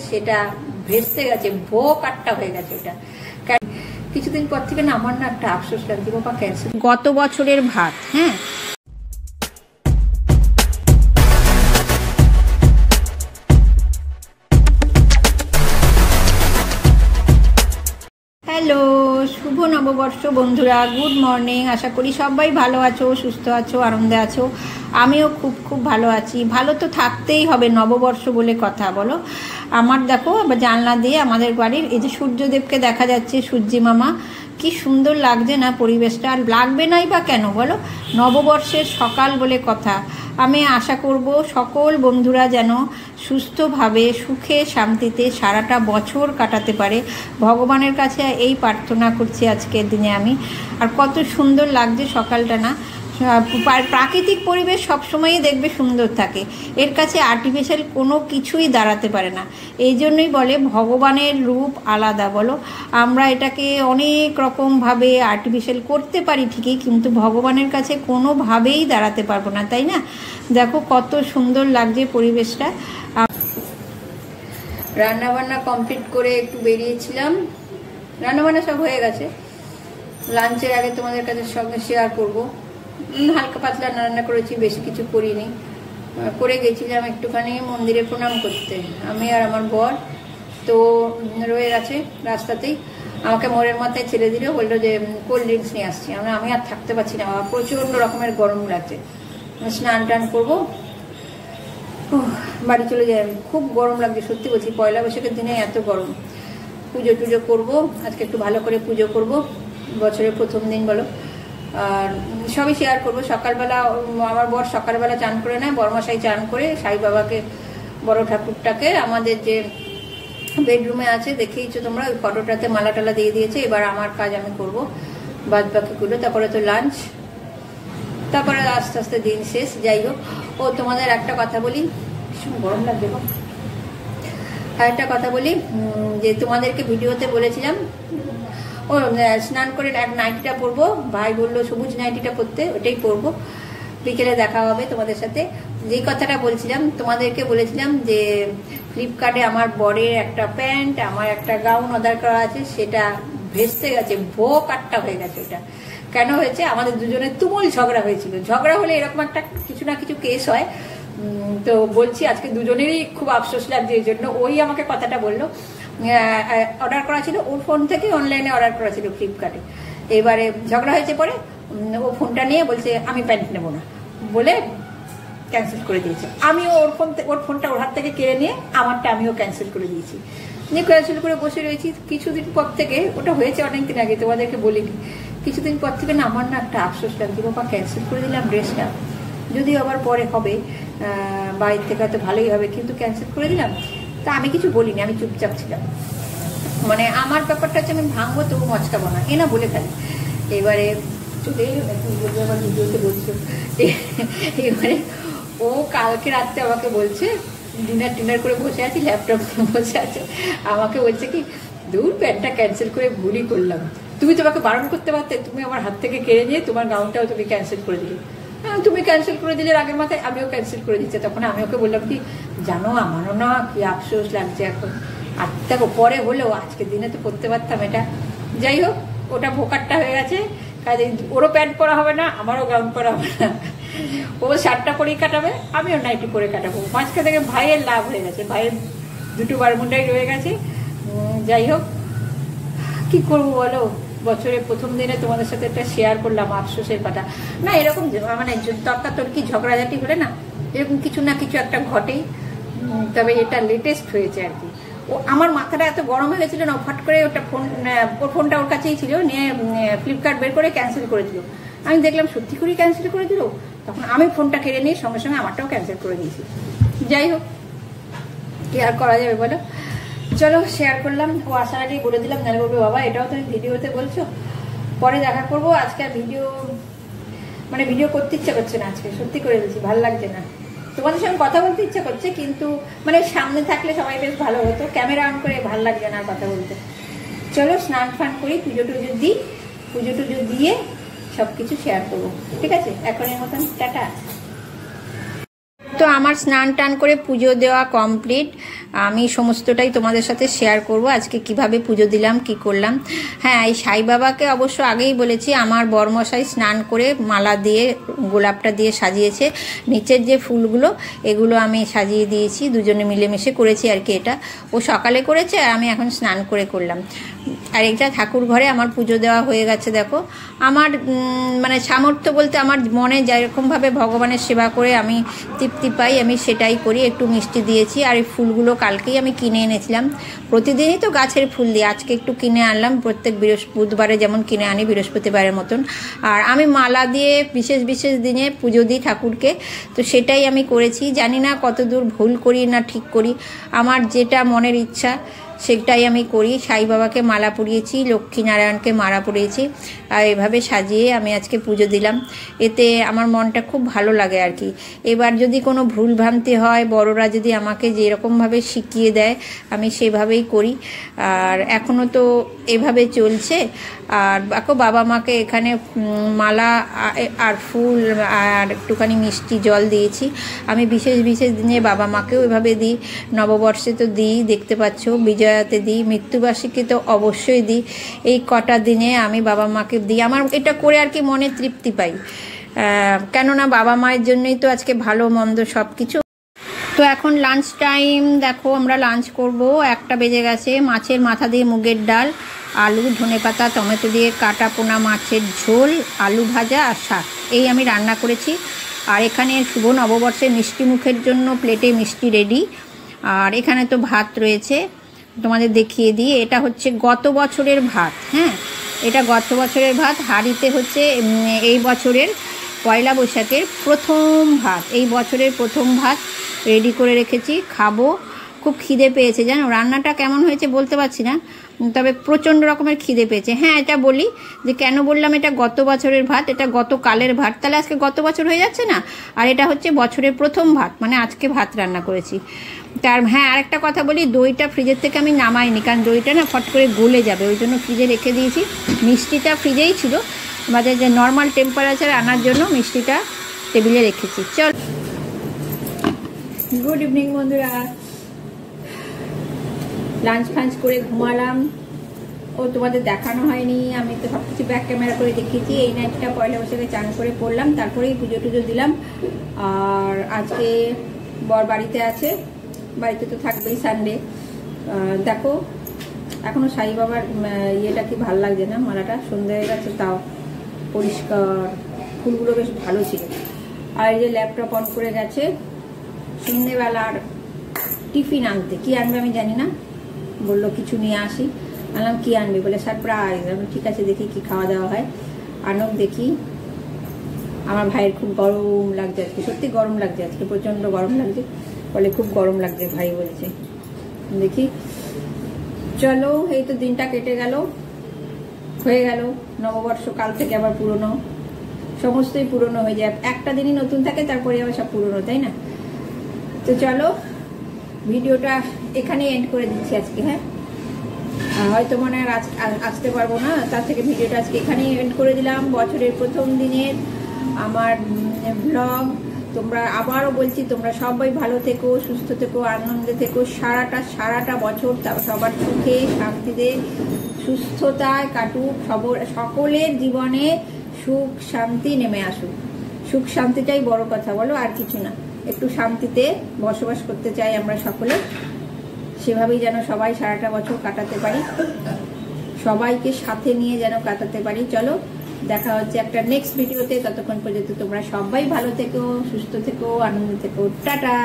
সেটা ভেস্তে গেছে, ভো কাট্টা হয়ে গেছে ওটা। কিছুদিন পর থেকে না আমার না একটা আফসোস লাগছে, বাবা ক্যান্সেল গত বছরের ভাত। হ্যাঁ, হ্যালো, শুভ নববর্ষ বন্ধুরা, গুড মর্নিং। আশা করি সবাই ভালো আছো, সুস্থ আছো, আনন্দে আছো। আমিও খুব খুব ভালো আছি। ভালো তো থাকতেই হবে, নববর্ষ বলে কথা। বলো, আমার দেখো জানলা দিয়ে আমাদের বাড়ির এই যে সূর্যদেবকে দেখা যাচ্ছে, সূর্যি মামা, কি সুন্দর লাগছে না পরিবেশটা। আর লাগবে নাই বা কেন বলো, নববর্ষের সকাল বলে কথা। আমি আশা করব সকল বন্ধুরা যেন সুস্থভাবে সুখে শান্তিতে সারাটা বছর কাটাতে পারে, ভগবানের কাছে এই প্রার্থনা করছি আজকের দিনে আমি। আর কত সুন্দর লাগছে সকালটা না। প্রাকৃতিক পরিবেশ সবসময়ই দেখবে সুন্দর থাকে, এর কাছে আর্টিফিশিয়াল কোনো কিছুই দাঁড়াতে পারে না। এই জন্যই বলে ভগবানের রূপ আলাদা। বলো, আমরা এটাকে অনেক রকমভাবে আর্টিফিশিয়াল করতে পারি ঠিকই, কিন্তু ভগবানের কাছে কোনোভাবেই দাঁড়াতে পারবো না, তাই না? দেখো কত সুন্দর লাগছে পরিবেশটা। রান্নাবান্না কমপ্লিট করে একটু বেরিয়েছিলাম, রান্নাবান্না সব হয়ে গেছে। লাঞ্চের আগে তোমাদের কাছে সঙ্গে শেয়ার করবো। হালকা পাতলা রান্না করেছি, বেশি কিছু করিনি। করে গেছিলাম একটুখানি মন্দিরে প্রণাম করতে, আমি আর আমার বর। তো রয়ে গেছে রাস্তাতেই, আমাকে মোড়ের মাথায় ছেড়ে দিল, বললো যে কোল্ড ড্রিঙ্কস নিয়ে আসছি। আমি আর থাকতে পারছি না, প্রচণ্ড রকমের গরম লাগছে। স্নান টান করবো, বাড়ি চলে যাই। খুব গরম লাগছে সত্যি বলছি, পয়লা বৈশাখের দিনে এত গরম। পুজো টুজো করবো আজকে, একটু ভালো করে পুজো করব, বছরের প্রথম দিন বলো। আর সবই শেয়ার করবো। সকালবেলা আমার বর সকালবেলা চান করে নেয়, বরমশাই চান করে সাই বাবাকে, বড় ঠাকুরটাকে আমাদের যে বেডরুমে আছে দেখেইছো তোমরা, ওই ফটোটাতে মালা টালা দিয়ে দিয়েছে। এবার আমার কাজ আমি করব, বাদ বাকিগুলো। তারপরে তো লাঞ্চ, তারপরে আস্তে আস্তে দিন শেষ। যাই হোক, ও তোমাদের একটা কথা বলি, ভীষণ গরম লাগবে গো। আর একটা কথা বলি, যে তোমাদেরকে ভিডিওতে বলেছিলাম ও স্নান করে এক নাইটিটা পরবো, ভাই বললো সবুজ নাইটিটা পরতে, ওটাই পরবো। বিকেলে দেখা হবে তোমাদের সাথে। যেই কথাটা বলছিলাম, তোমাদেরকে বলেছিলাম যে ফ্লিপকার্টে আমার বরের একটা প্যান্ট, আমার একটা গাউন অর্ডার করা আছে, সেটা ভেস্তে গেছে, ভো কাট্টা হয়ে গেছে। ওটা কেন হয়েছে? আমাদের দুজনের তুমুল ঝগড়া হয়েছিল। ঝগড়া হলে এরকম একটা কিছু না কিছু কেস হয়। তো বলছি আজকে দুজনেরই খুব আফসোস লাগছে এই জন্য। ওই আমাকে কথাটা বললো, অর্ডার করা ছিল ওর ফোন থেকে, অনলাইনে অর্ডার করা ছিল ফ্লিপকার্টে। এবারে ঝগড়া হয়েছে, পরে ও ফোনটা নিয়ে বলছে আমি প্যান্ট নেবো না বলে ক্যান্সেল করে দিয়েছে। আমিও ওর ফোনটা ওর হাত থেকে কেড়ে নিয়ে আমারটা আমিও ক্যান্সেল করে দিয়েছি। নিয়ে ক্যান্সেল করে বসে রয়েছি। কিছুদিন পর থেকে, ওটা হয়েছে অনেকদিন আগে, তোমাদেরকে বলিনি। কিছুদিন পর থেকে না আমার না একটা আফসোস লাগছে, বাবা ক্যান্সেল করে দিলাম ড্রেসটা, যদিও আবার পরে হবে, বাড়ির থেকে হয়তো ভালোই হবে, কিন্তু ক্যান্সেল করে দিলাম। তা আমি কিছু বলিনি, আমি চুপচাপ ছিলাম। মানে আমার ব্যাপারটা হচ্ছে আমি ভাঙবো তবু মচকাবো না, এ না বলে ফেলি। এবারে চলে আবার ভিডিওতে বলছো। এবারে ও কালকে রাত্রে আমাকে বলছে, ডিনার করে বসে আছি, ল্যাপটপ নিয়ে বসে আছে, আমাকে বলছে কি, দূর প্যান্টটা ক্যান্সেল করে ভুলই করলাম, তুমি তোমাকে বারণ করতে পারতে, তুমি আমার হাত থেকে কেড়ে নিয়ে তোমার গাউনটাও তুমি ক্যান্সেল করে দিলে। তুমি ক্যান্সেল করে দিলে রাগের মাথায়, আমিও ক্যান্সেল করে দিচ্ছি। তখন আমি ওকে বললাম কি, জানো আমারও না কি আফসোস লাগছে এখন। আর দেখো পরে হলেও আজকের দিনে তো করতে পারতাম এটা। যাই হোক, ওটা ভোকারটা হয়ে গেছে, কাজে ওরও প্যান্ট পরা হবে না, আমারও গাউন পরা হবে না। ও শার্টটা পরেই কাটাবে, আমিও নাইটি পরে কাটাবো। মাঝখান থেকে ভাইয়ের লাভ হয়ে গেছে, ভাইয়ের দুটো বারমুন্ডাই রয়ে গেছে। যাই হোক, কি করবো বলো, বছরের প্রথম দিনে তোমাদের সাথে একটা শেয়ার করলাম আফসোসের কথা। না এরকম মানে তর্কাতর্কি ঝগড়াঝাটি হলে না এরকম কিছু না কিছু একটা ঘটেই। তবে এটা লেটেস্ট হয়েছে আর কি। ও আমার মাথাটা এত গরম হয়ে গেছিল না, ফট করে ওটা ওর ফোনটা ওর কাছেই ছিল, নিয়ে ফ্লিপকার্ট বের করে ক্যান্সেল করে দিল। আমি দেখলাম সত্যি করেই ক্যান্সেল করে দিল। তখন আমি ফোনটা কেড়ে নিয়ে সঙ্গে সঙ্গে আমারটাও ক্যান্সেল করে দিয়েছি। যাই হোক, কি আর করা যাবে বলো। চলো শেয়ার করলাম, ও আসার আগেই বলে দিলাম, নাহলে বলবে বাবা এটাও তুমি ভিডিওতে বলছো। পরে দেখা করবো। আজকে ভিডিও করতে ইচ্ছা করছে না আজকে, সত্যি করে বলছি, ভালো লাগছে না। তোমাদের সঙ্গে কথা বলতে ইচ্ছা করছে, কিন্তু মানে সামনে থাকলে সবাই বেশ ভালো হতো, ক্যামেরা অন করে ভালো লাগছে না কথা বলতে। চলো স্নান ফান করি, পুজো টুজো দিই, পুজো টুজো দিয়ে সবকিছু শেয়ার করবো, ঠিক আছে? এখনের মতন টাটা। তো আমার স্নান টান করে পুজো দেওয়া কমপ্লিট। আমি সমস্তটাই তোমাদের সাথে শেয়ার করব আজকে কিভাবে পুজো দিলাম, কি করলাম। হ্যাঁ, এই সাই বাবাকে অবশ্য আগেই বলেছি, আমার বরমশাই স্নান করে মালা দিয়ে গোলাপটা দিয়ে সাজিয়েছে। নিচের যে ফুলগুলো এগুলো আমি সাজিয়ে দিয়েছি, দুজনে মিলেমিশে করেছি আর কি। এটা ও সকালে করেছে আর আমি এখন স্নান করে করলাম। আর এটা ঠাকুর ঘরে আমার পুজো দেওয়া হয়ে গেছে। দেখো আমার মানে সামর্থ্য বলতে আমার মনে যেরকমভাবে ভগবানের সেবা করে আমি তৃপ্তি পাই আমি সেটাই করি। একটু মিষ্টি দিয়েছি। আর এই ফুলগুলো কালকেই আমি কিনে এনেছিলাম। প্রতিদিনই তো গাছের ফুল দিই, আজকে একটু কিনে আনলাম। প্রত্যেক বুধবারে যেমন কিনে আনি বৃহস্পতিবারের মতন। আর আমি মালা দিয়ে বিশেষ বিশেষ দিনে পুজো দিই ঠাকুরকে, তো সেটাই আমি করেছি। জানি না কতদূর ভুল করি না ঠিক করি, আমার যেটা মনের ইচ্ছা সেটাই আমি করি। সাই বাবাকে মালা পরিয়েছি, লক্ষ্মীনারায়ণকে মালা পরিয়েছি, আর এভাবে সাজিয়ে আমি আজকে পুজো দিলাম। এতে আমার মনটা খুব ভালো লাগে আর কি। এবার যদি কোনো ভুল ভ্রান্তি হয়, বড়রা যদি আমাকে যেরকমভাবে শিখিয়ে দেয় আমি সেভাবেই করি। আর এখনও তো এভাবে চলছে। আর দেখো বাবা মাকে এখানে মালা আর ফুল আর একটুখানি মিষ্টি জল দিয়েছি। আমি বিশেষ বিশেষ দিনে বাবা মাকেও এভাবে দিই। নববর্ষে তো দিই, দেখতে পাচ্ছ, বিজয়াতে দিই, মৃত্যুবার্ষিকী তো অবশ্যই দিই। এই কটা দিনে আমি বাবা মাকে দিই। আমার এটা করে আর কি মনে তৃপ্তি পাই, কেননা বাবা মায়ের জন্যই তো আজকে ভালো মন্দ সব কিছু। তো এখন লাঞ্চ টাইম, দেখো আমরা লাঞ্চ করব। 1টা বেজে গেছে। মাছের মাথা দিয়ে মুগের ডাল, আলু, ধনেপাতা, টমেটো দিয়ে কাটা পোনা মাছের ঝোল, আলু ভাজা আর শাক, এই আমি রান্না করেছি। আর এখানে শুভ নববর্ষের মিষ্টি মুখের জন্য প্লেটে মিষ্টি রেডি। আর এখানে তো ভাত রয়েছে, তোমাদের দেখিয়ে দিই। এটা হচ্ছে গত বছরের ভাত। হ্যাঁ, এটা গত বছরের ভাত। হাঁড়িতে হচ্ছে এই বছরের পয়লা বৈশাখের প্রথম ভাত, এই বছরের প্রথম ভাত রেডি করে রেখেছি, খাবো। খুব খিদে পেয়েছে জানো। রান্নাটা কেমন হয়েছে বলতে পারছি না, তবে প্রচণ্ড রকমের খিদে পেয়েছে। হ্যাঁ, এটা বলি যে কেন বললাম এটা গত বছরের ভাত, এটা গতকালের ভাত, তাহলে আজকে গত বছর হয়ে যাচ্ছে না। আর এটা হচ্ছে বছরের প্রথম ভাত, মানে আজকে ভাত রান্না করেছি। তার হ্যাঁ, আরেকটা কথা বলি, দইটা ফ্রিজের থেকে আমি নামাইনি, কারণ দইটা না ফট করে গলে যাবে, ওই জন্য ফ্রিজে রেখে দিয়েছি। মিষ্টিটা ফ্রিজেই ছিল, বাজারে যে নর্মাল টেম্পারেচার আনার জন্য মিষ্টিটা টেবিলে রেখেছি। চল, গুড ইভিনিং বন্ধুরা। লাঞ্চ ফাঞ্চ করে ঘুমালাম। ও তোমাদের দেখানো হয়নি, আমি তো সব কিছু ব্যাক ক্যামেরা করে দেখিয়েছি। এই নাইটটা পয়লা বৈশাখে চান করে পড়লাম, তারপরেই পুজো টুজো দিলাম। আর আজকে বর বাড়িতে আছে, বাড়িতে তো থাকবেই, সানডে। দেখো এখনো সাই বাবার ইয়েটা কি ভাল লাগছে না, মালাটা সন্ধ্যা হয়ে গেছে তাও পরিষ্কার, ফুলগুলো বেশ ভালো ছিল। আর এই যে ল্যাপটপ অন করে গেছে সন্ধ্যেবেলার টিফিন আনতে। কি আনবে আমি জানি না, বললো কিছু নিয়ে আসি। আনলাম কি আনবে বলে সারপ্রাইজ। আমি ঠিক আছে দেখি কি খাওয়া দাওয়া হয়, আনক দেখি। আমার ভাইয়ের খুব গরম লাগছে আজকে, সত্যি গরম লাগছে আজকে, প্রচণ্ড গরম লাগছে। বলে খুব গরম লাগছে ভাই বলছে, দেখি। চলো, এই তো দিনটা কেটে গেল, হয়ে গেল নববর্ষ। কাল থেকে আবার পুরনো, সমস্তই পুরনো হয়ে যায়। একটা দিনই নতুন থাকে, তারপরে আবার সব পুরনো, তাই না? তো চলো, ভিডিওটা এখানে এন্ড করে দিচ্ছি আজকে। হ্যাঁ, হয়তো মনে হয় আসতে পারবো না, তার থেকে ভিডিওটা আজকে এখানেই এন্ড করে দিলাম। বছরের প্রথম দিনের আমার ব্লগ। তোমরা আবারও বলছি, তোমরা সবাই ভালো থেকো, সুস্থ থেকো, আনন্দে থেকো সারাটা বছর। সবার সুখে শান্তিতে সুস্থতায় কাটুক, সকলের জীবনে সুখ শান্তি নেমে আসুক। সুখ শান্তিটাই বড় কথা, বলো, আর কিছু না। একটু শান্তিতে বসবাস করতে চাই আমরা সকলে, সেভাবেই যেন সবাই সারাটা বছর কাটাতে পারি, সবাইকে সাথে নিয়ে যেন কাটাতে পারি। চলো, দেখা হচ্ছে একটা নেক্সট ভিডিওতে। ততক্ষণ পর্যন্ত তোমরা সবাই ভালো থেকো, সুস্থ থেকো, আনন্দ থেকো। টাটা।